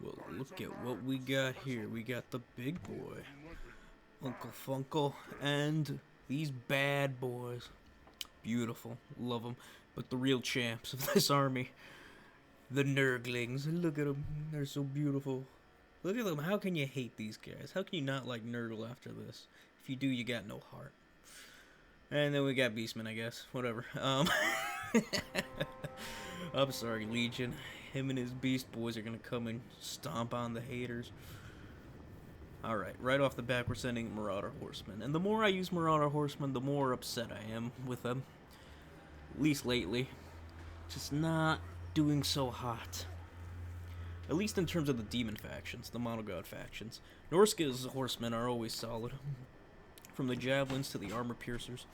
Well, look at what we got here. We got the big boy, Uncle Funkle, and these bad boys. Beautiful, love them. But the real champs of this army, the Nurglings. Look at them, they're so beautiful. Look at them. How can you hate these guys? How can you not like Nurgle after this? If you do, you got no heart. And then we got Beastmen, I guess. Whatever. I'm sorry, Legion. Him and his beast boys are gonna come and stomp on the haters. Alright, right off the bat we're sending Marauder Horsemen. And the more I use Marauder Horsemen, the more upset I am with them. At least lately. Just not doing so hot. At least in terms of the demon factions, the monogod factions. Norska's horsemen are always solid. From the javelins to the armor piercers.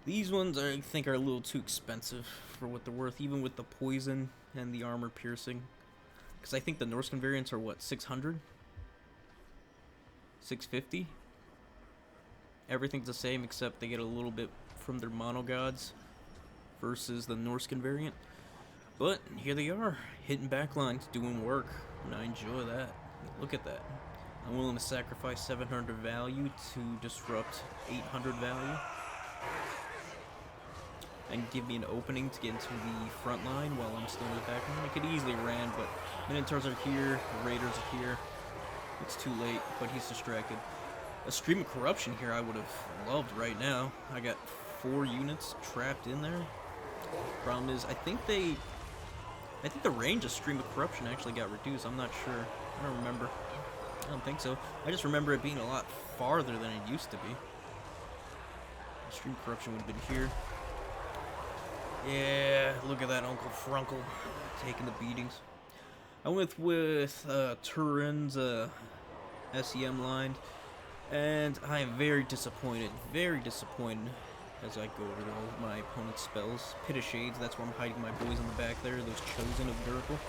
These ones I think are a little too expensive for what they're worth, even with the poison and the armor piercing. Because I think the Norscan variants are what, 600? 650? Everything's the same except they get a little bit from their monogods versus the Norscan variant. But here they are, hitting backlines, doing work, and I enjoy that. Look at that. I'm willing to sacrifice 700 value to disrupt 800 value. And give me an opening to get into the front line while I'm still in the back line. I could easily ran, but Minotaurs are here, the Raiders are here. It's too late, but he's distracted. A Stream of Corruption here I would have loved right now. I got 4 units trapped in there. Problem is, I think the range of Stream of Corruption actually got reduced. I'm not sure. I don't remember. I don't think so. I just remember it being a lot farther than it used to be. Stream of Corruption would have been here. Yeah, look at that Uncle Furuncle taking the beatings. I went with Turin's SEM line, and I am very disappointed as I go over all my opponent's spells. Pit of Shades, that's where I'm hiding my boys in the back there, those chosen of Nurgle.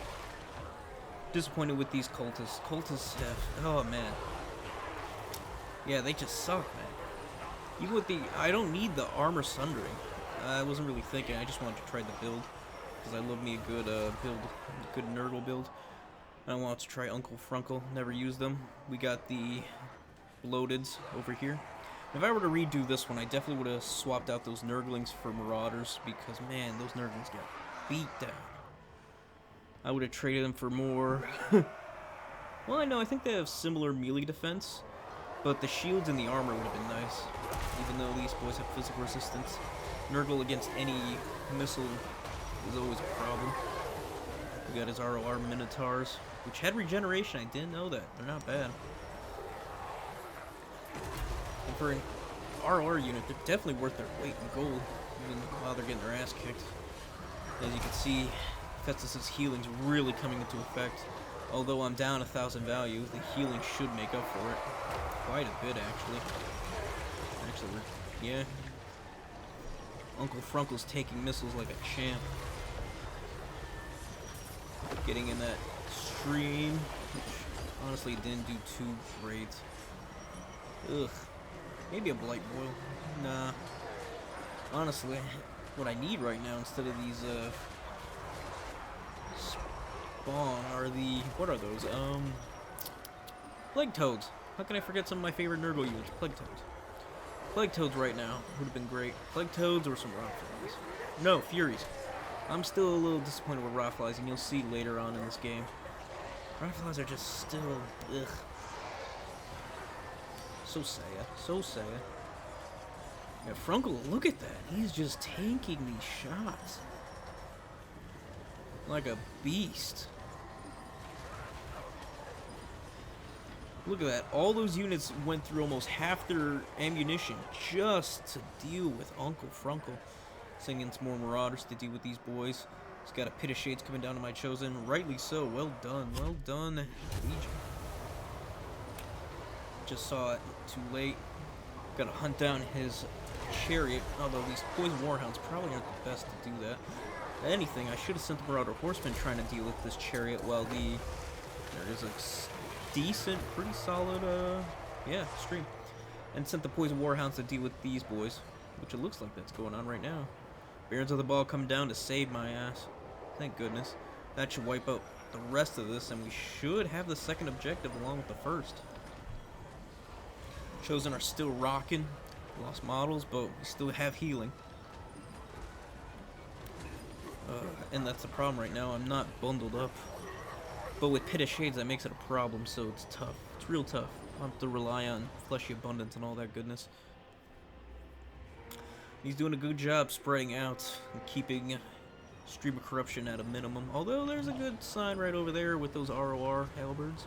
Disappointed with these cultists. Cultists have, oh man. Yeah, they just suck, man. Even with the, I don't need the armor sundering. I wasn't really thinking, I just wanted to try the build. Because I love me a good good Nurgle build. I want to try Uncle Furuncle, never used them. We got the Bloateds over here. If I were to redo this one, I definitely would have swapped out those Nurglings for Marauders, because man, those Nurglings got beat down. I would have traded them for more. Well, I know, I think they have similar melee defense, but the shields and the armor would have been nice, even though these boys have physical resistance. Nurgle against any missile is always a problem. We got his ROR Minotaurs, which had regeneration. I didn't know that. They're not bad. And for an ROR unit, they're definitely worth their weight in gold, even while they're getting their ass kicked. As you can see, Festus's healing's really coming into effect. Although I'm down 1,000 value, the healing should make up for it. Quite a bit, actually. Yeah. Uncle Frunkle's taking missiles like a champ. Getting in that stream, which honestly didn't do too great. Ugh. Maybe a Blight Boil. Nah. Honestly, what I need right now instead of these, spawn are the, what are those? Plague Toads. How can I forget some of my favorite Nurgle units? Plague Toads. Plague Toads right now would have been great. Plague Toads or some Rockflies. No, Furies. I'm still a little disappointed with Rockflies, and you'll see later on in this game. Rockflies are just still, ugh. So sad. So sad. Yeah, Furuncle, look at that. He's just tanking these shots. Like a beast. Look at that. All those units went through almost half their ammunition just to deal with Uncle Furuncle. Sending some more Marauders to deal with these boys. He's got a Pit of Shades coming down to my chosen. Rightly so. Well done. Well done, Legion. Just saw it. Too late. Gotta hunt down his chariot. Although these poison warhounds probably aren't the best to do that. If anything, I should have sent the Marauder Horsemen trying to deal with this chariot while the... There is a decent, pretty solid, yeah, stream. And sent the poison warhounds to deal with these boys. Which it looks like that's going on right now. Barons of the Ball coming down to save my ass. Thank goodness. That should wipe out the rest of this, and we should have the second objective along with the first. Chosen are still rocking. Lost models, but we still have healing. And that's the problem right now. I'm not bundled up. But with Pit of Shades, that makes it a problem, so it's tough. It's real tough. I have to rely on fleshy abundance and all that goodness. He's doing a good job spreading out and keeping Stream of Corruption at a minimum. Although there's a good sign right over there with those ROR halberds.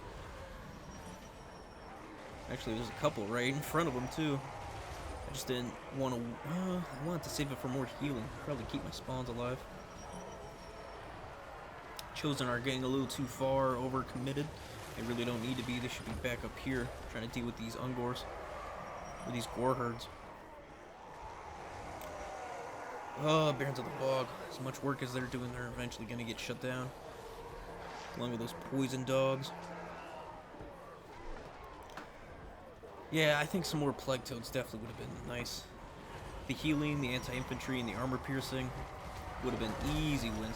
Actually, there's a couple right in front of them, too. I just didn't want to... I wanted to save it for more healing. Probably keep my spawns alive. Chosen are getting a little too far overcommitted. They really don't need to be. They should be back up here trying to deal with these Ungors. Or these Gore herds. Oh, Barons of the Bog. As much work as they're doing, they're eventually going to get shut down. Along with those poison dogs. Yeah, I think some more Plague Toads definitely would have been nice. The healing, the anti-infantry, and the armor piercing would have been easy wins.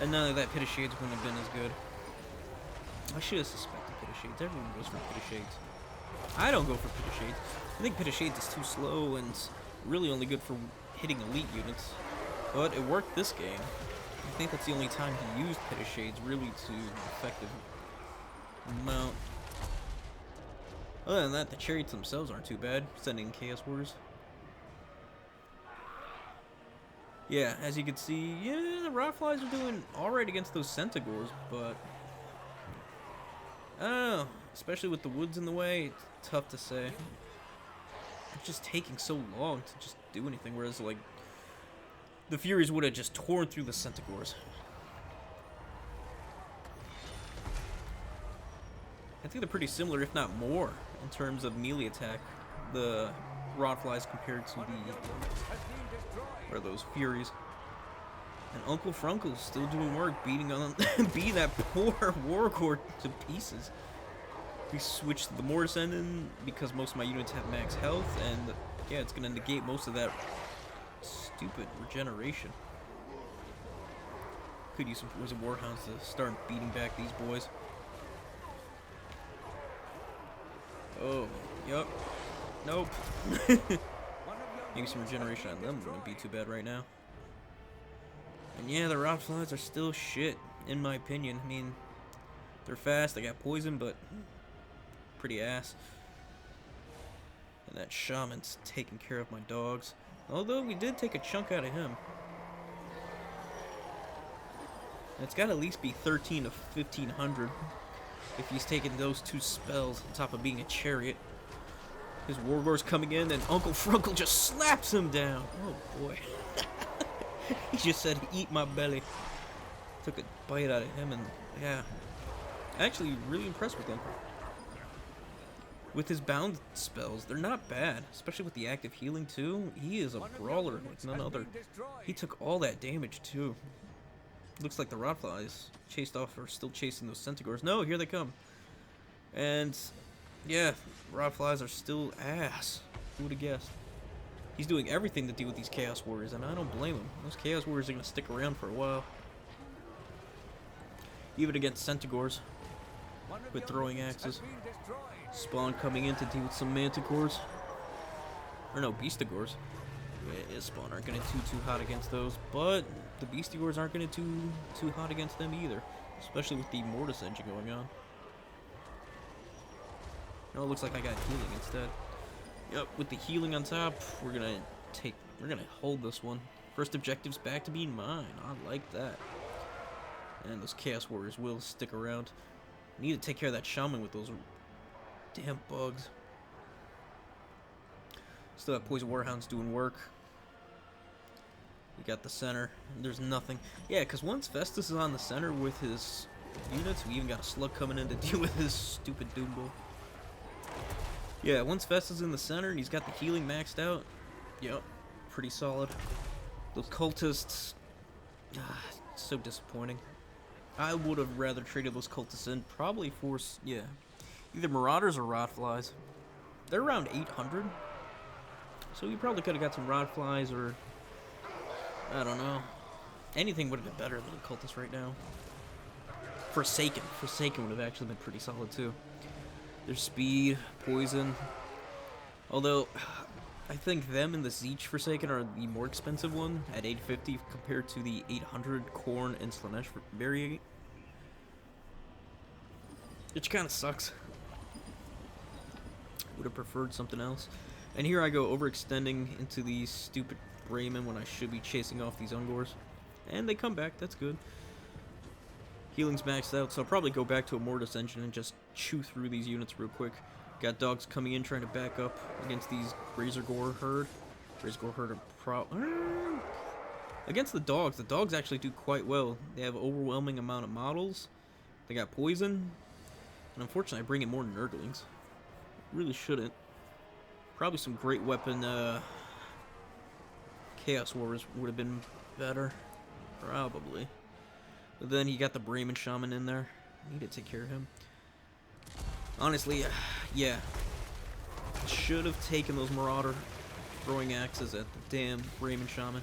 And none of that Pit of Shades wouldn't have been as good. I should have suspected Pit of Shades. Everyone goes for Pit of Shades. I don't go for Pit of Shades. I think Pit of Shades is too slow and really only good for hitting elite units. But it worked this game. I think that's the only time he used Pit of Shades really to effective amount. Other than that, the chariots themselves aren't too bad, sending Chaos Warriors. Yeah, as you can see, yeah, the Rotflies are doing alright against those Centaurs, but... I don't know, especially with the woods in the way, it's tough to say. It's just taking so long to just do anything, whereas, like, the Furies would have just torn through the Centaurs. I think they're pretty similar, if not more, in terms of melee attack. The Rotflies compared to the... or those Furies. And Uncle Frunkle's still doing work, beating that poor Wargore to pieces. We switched to the Mortis Ending because most of my units have max health, and yeah, it's gonna negate most of that stupid regeneration. Could use some Poison Warhounds to start beating back these boys. Oh, yup. Nope. Maybe some regeneration on them wouldn't be too bad right now. And yeah, the Rotflies are still shit, in my opinion. I mean, they're fast, they got poison, but pretty ass. And that Shaman's taking care of my dogs. Although we did take a chunk out of him. And it's got to at least be 13 of 1500 if he's taking those two spells on top of being a chariot. His Wargore's coming in, and Uncle Furuncle just slaps him down. Oh boy. He just said, "Eat my belly." Took a bite out of him, and yeah. Actually, really impressed with him. With his bound spells, they're not bad. Especially with the active healing, too. He is a brawler like none other. He took all that damage, too. Looks like the Rotflies chased off, or still chasing those Centaurs. No, here they come. And yeah, Rotflies are still ass. Who would have guessed? He's doing everything to deal with these Chaos Warriors, and I don't blame him. Those Chaos Warriors are going to stick around for a while. Even against Centaurs with throwing axes. Spawn coming in to deal with some Manticores. Or no, Beastigores. Yeah, Spawn aren't going to too hot against those, but the Beastigores aren't going to too hot against them either. Especially with the Mortis engine going on. No, it looks like I got healing instead. Yep, with the healing on top, we're gonna hold this one. First objective's back to being mine. I like that. And those Chaos Warriors will stick around. Need to take care of that Shaman with those damn bugs. Still have Poison Warhounds doing work. We got the center. There's nothing. Yeah, because once Festus is on the center with his units, we even got a Slug coming in to deal with his stupid Doombull. Yeah, once Festus is in the center and he's got the healing maxed out, yep, pretty solid. Those cultists, so disappointing. I would have rather traded those cultists in, probably for, yeah, either Marauders or Rotflies. They're around 800, so you probably could have got some Rotflies or, I don't know. Anything would have been better than the cultists right now. Forsaken would have actually been pretty solid too. Their speed, poison. Although, I think them and the Zeech Forsaken are the more expensive one at 850 compared to the 800 Corn and Slanesh variant. Which kind of sucks. Would have preferred something else. And here I go overextending into these stupid Braymen when I should be chasing off these Ungors. And they come back, that's good. Healing's maxed out, so I'll probably go back to a Mortis engine and just chew through these units real quick. Got dogs coming in trying to back up against these Razorgore herd. Razorgore herd are against the dogs actually do quite well. They have overwhelming amount of models. They got poison. And unfortunately I bring in more Nurglings. Really shouldn't. Probably some great weapon Chaos Warriors would have been better. Probably. But then you got the Brayman Shaman in there. I need to take care of him. Honestly, yeah. Should have taken those Marauder throwing axes at the damn Brayman Shaman.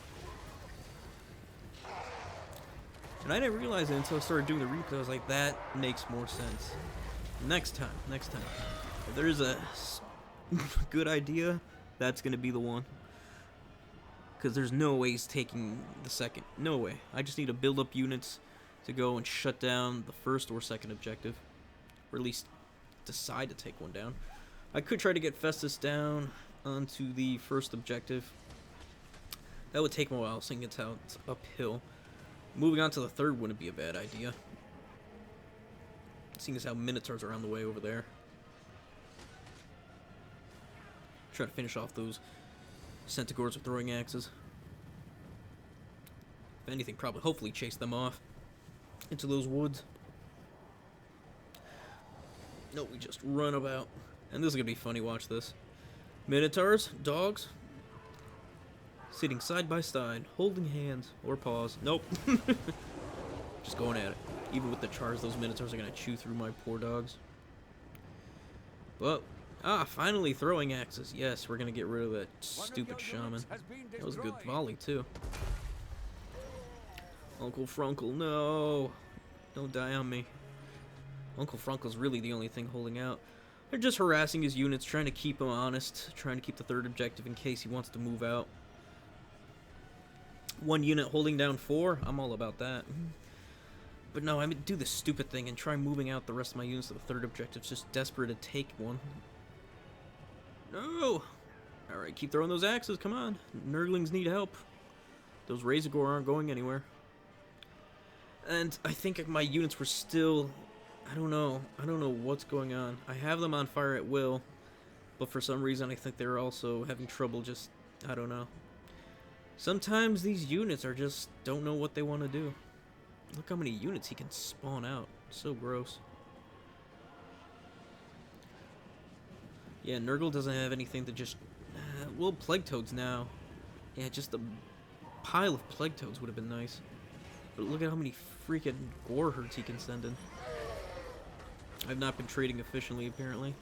And I didn't realize it until I started doing the replay. I was like, that makes more sense. Next time. If there's a good idea, that's going to be the one. Because there's no way he's taking the second. No way. I just need to build up units to go and shut down the first or second objective. Or at least decide to take one down. I could try to get Festus down onto the first objective. That would take me a while, seeing it's how it's uphill. Moving on to the third wouldn't be a bad idea. Seeing as how Minotaurs are on the way over there. Try to finish off those Centaurs with throwing axes. If anything, probably, hopefully chase them off into those woods. No, we just run about. And this is going to be funny, watch this. Minotaurs, dogs, sitting side by side, holding hands or paws. Nope. Just going at it. Even with the charge, those Minotaurs are going to chew through my poor dogs. But, finally throwing axes. Yes, we're going to get rid of that stupid shaman. That was a good volley, too. Uncle Furuncle, no. Don't die on me. Uncle Frunkle's really the only thing holding out. They're just harassing his units, trying to keep him honest, trying to keep the third objective in case he wants to move out. One unit holding down 4, I'm all about that. But no, I mean, do the stupid thing and try moving out the rest of my units to the third objective. Just desperate to take one. No! Alright, keep throwing those axes, come on. Nurglings need help. Those Razorgore aren't going anywhere. And I think my units were still... I don't know what's going on. I have them on fire at will, but for some reason I think they're also having trouble just... I don't know. Sometimes these units are just... don't know what they want to do. Look how many units he can spawn out. So gross. Yeah, Nurgle doesn't have anything to just... well, Plague Toads now. Yeah, just a pile of Plague Toads would have been nice. But look at how many freaking Gore herds he can send in. I've not been trading efficiently, apparently.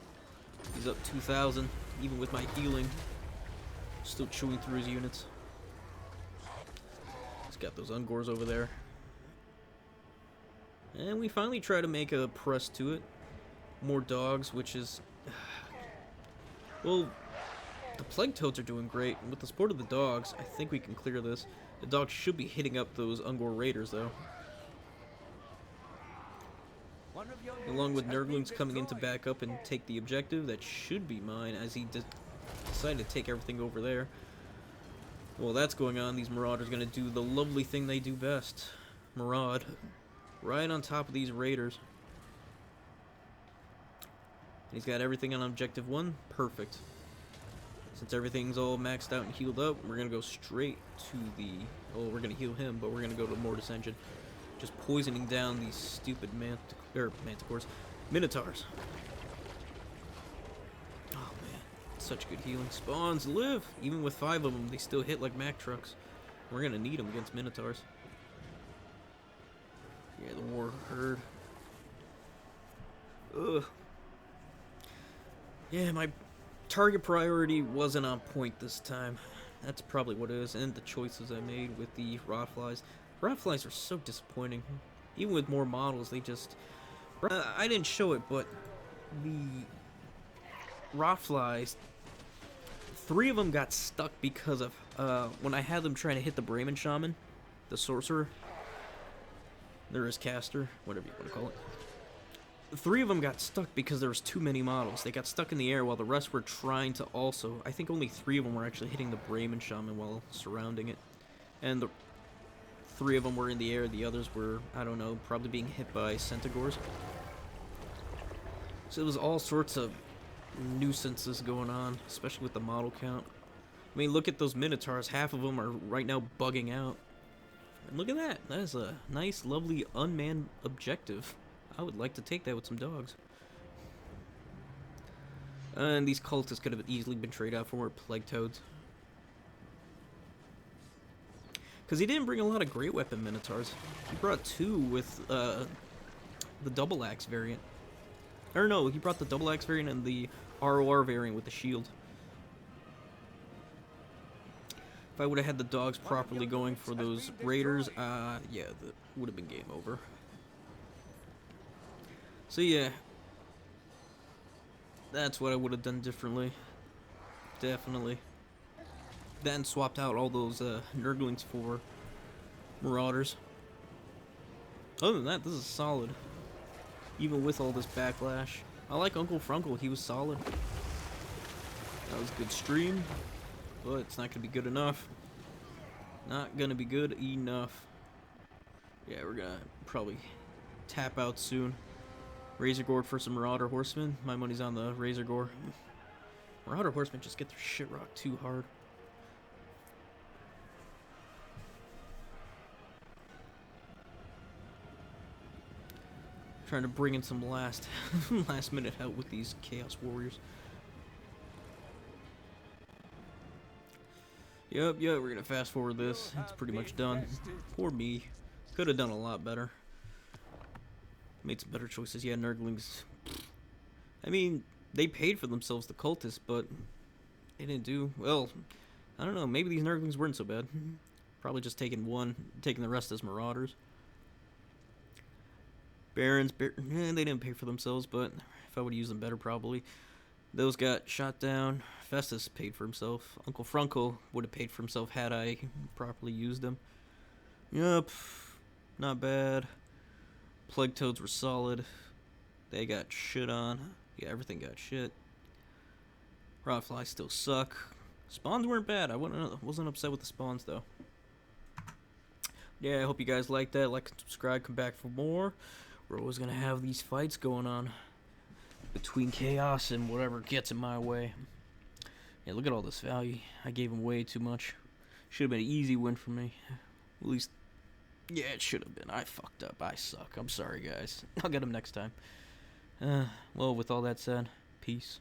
He's up 2,000, even with my healing. Still chewing through his units. He's got those Ungors over there. And we finally try to make a press to it. More dogs, which is... well, the Plague Toads are doing great. And with the support of the dogs, I think we can clear this. The dogs should be hitting up those Ungor Raiders, though. Along with Nurglings coming in to back up and take the objective. That should be mine, as he decided to take everything over there. Well, that's going on. These Marauders are going to do the lovely thing they do best. Maraud. Right on top of these Raiders. He's got everything on Objective 1. Perfect. Since everything's all maxed out and healed up, we're going to go straight to the... oh, we're going to heal him, but we're going to go to Mortis Engine. Just poisoning down these stupid Manticores. Minotaurs. Oh, man. Such good healing. Spawns live. Even with 5 of them, they still hit like Mack trucks. We're going to need them against Minotaurs. Yeah, the war herd. Ugh. Yeah, my target priority wasn't on point this time. That's probably what it is. And the choices I made with the Rotflies. Rotflies are so disappointing. even with more models, they just... I didn't show it, but the rotflies, 3 of them got stuck because of when I had them trying to hit the Brayman Shaman, the sorcerer. There is caster, whatever you want to call it. 3 of them got stuck because there was too many models. They got stuck in the air while the rest were trying to also... I think only 3 of them were actually hitting the Brayman Shaman while surrounding it. And the 3 of them were in the air, the others were, I don't know, probably being hit by Centaurs. So it was all sorts of nuisances going on, especially with the model count. I mean, look at those Minotaurs. Half of them are right now bugging out. And look at that. That is a nice, lovely, unmanned objective. I would like to take that with some dogs. And these cultists could have easily been traded out for more plague toads. Because he didn't bring a lot of great weapon Minotaurs. He brought 2 with the double axe variant. Or no, he brought the double axe variant and the ROR variant with the shield. If I would have had the dogs properly going for those raiders, yeah, that would have been game over. So yeah, that's what I would have done differently. Definitely. Then swapped out all those Nurglings for Marauders. Other than that, this is solid. Even with all this backlash. I like Uncle Furuncle, he was solid. That was a good stream, but it's not going to be good enough. Not going to be good enough. Yeah, we're going to probably tap out soon. Razor Gore for some Marauder Horsemen. My money's on the Razor Gore. Marauder Horsemen just get their shit rocked too hard. Trying to bring in some last minute help with these Chaos Warriors. Yep, we're gonna fast forward this. It's pretty much done. Poor me. Could have done a lot better. Made some better choices. Yeah, Nurglings. I mean, they paid for themselves, the cultists, but they didn't do well. I don't know. Maybe these Nurglings weren't so bad. Probably just taking the rest as Marauders. Barons, they didn't pay for themselves, but if I would use them better, probably. Those got shot down. Festus paid for himself. Uncle Furuncle would have paid for himself had I properly used them. Yep, not bad. Plague Toads were solid. They got shit on. Yeah, everything got shit. Rotflies still suck. Spawns weren't bad. I wasn't upset with the spawns, though. Yeah, I hope you guys liked that. Like and subscribe. Come back for more. We're always going to have these fights going on between chaos and whatever gets in my way. Yeah, look at all this value. I gave him way too much. Should have been an easy win for me. At least, yeah, it should have been. I fucked up. I suck. I'm sorry, guys. I'll get him next time. Well, with all that said, peace.